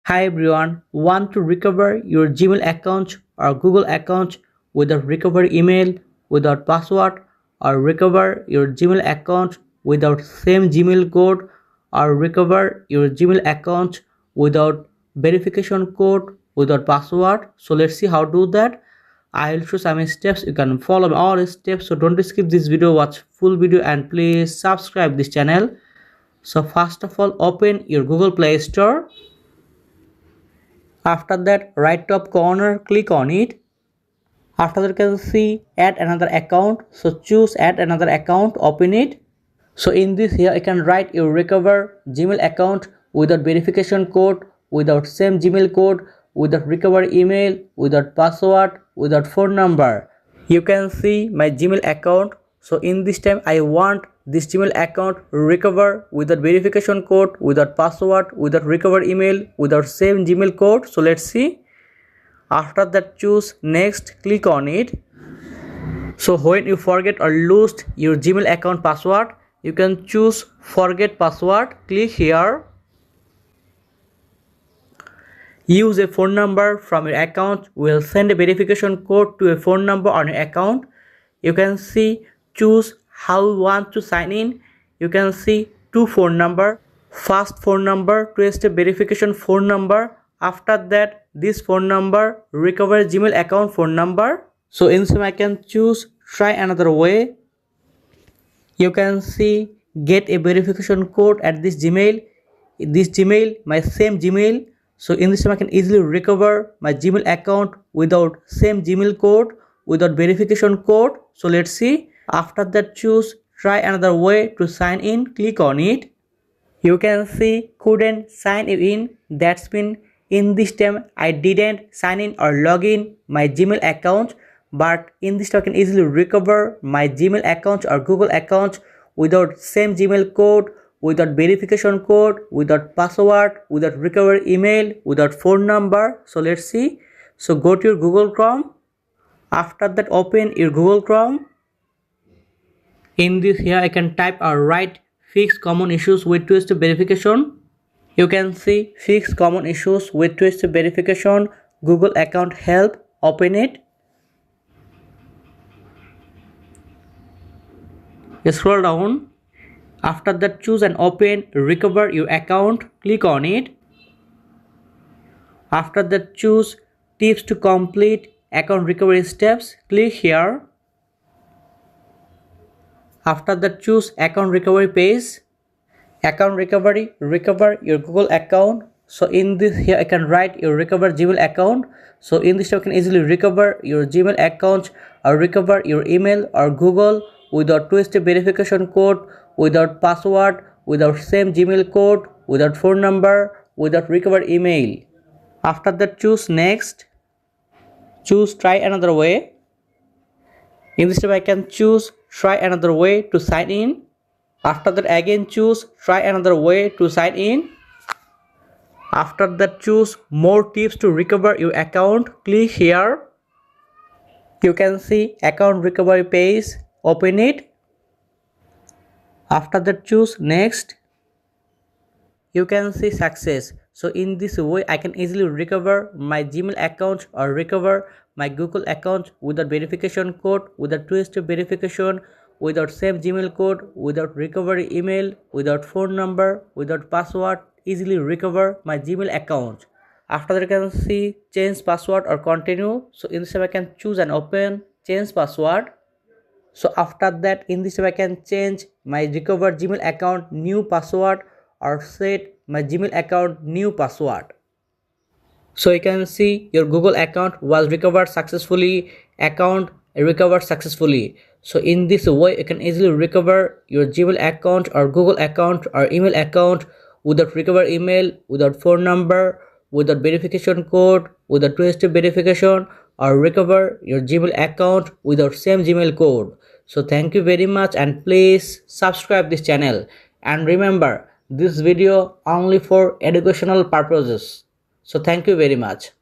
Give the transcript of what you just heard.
Hi everyone, want to recover your Gmail account or Google account without recovery email, without password, or recover your Gmail account without same Gmail code, or recover your Gmail account without verification code, without password. So let's see how to do that. I will show some steps. You can follow all steps. So don't skip this video, watch full video and please subscribe this channel. So first of all, open your Google Play Store. After that, right top corner, click on it. After that, you can see add another account. So choose add another account, open it. So in this here, you can write your recover Gmail account without verification code, without same Gmail code, without recover email, without password, without phone number. You can see my Gmail account. So in this time, I want this Gmail account recover without verification code, without password, without recover email, without same Gmail code. So let's see. After that, choose next, click on it. So when you forget or lose your Gmail account password, you can choose forget password, click here. Use a phone number from your account. Will send a verification code to a phone number on your account. You can see choose how you want to sign in. You can see two phone number. First phone number to a verification phone number. After that, this phone number recover Gmail account phone number. So in some I can choose try another way. You can see get a verification code at this Gmail. This Gmail, my same Gmail. So in this time I can easily recover my Gmail account without same Gmail code, without verification code. So let's see. After that, choose try another way to sign in, click on it. You can see couldn't sign in. That's mean in this time I didn't sign in or log in my Gmail account, but in this time I can easily recover my Gmail account or Google account without same Gmail code, without verification code, without password, without recover email, without phone number. So let's see. So go to your Google Chrome. After that, open your Google Chrome. In this here I can type or write fix common issues with two-step verification. You can see fix common issues with two-step verification Google account help, open it. Scroll down. After that, choose and open recover your account, click on it. After that, choose tips to complete account recovery steps, click here. After that, choose account recovery page. Account recovery, recover your Google account. So in this here I can write your recover Gmail account. So in this you can easily recover your Gmail account or recover your email or Google without two-step verification code, without password, without same Gmail code, without phone number, without recover email. After that, choose next. Choose try another way. In this step I can choose try another way to sign in. After that, again choose try another way to sign in. After that, choose more tips to recover your account, click here. You can see account recovery page, open it. After that, choose next. You can see success. So in this way I can easily recover my Gmail account or recover my Google account without verification code, without two-step verification, without same Gmail code, without recovery email, without phone number, without password, easily recover my Gmail account. After that, you can see change password or continue. So in this step I can choose and open change password. So after that, in this step I can change my recovered Gmail account new password or set my Gmail account new password. So you can see your Google account was recovered successfully, account recovered successfully. So in this way you can easily recover your Gmail account or Google account or email account without recover email, without phone number, without verification code, without two-step verification, or recover your Gmail account without same Gmail code. So thank you very much and please subscribe this channel, and remember this video only for educational purposes. So thank you very much.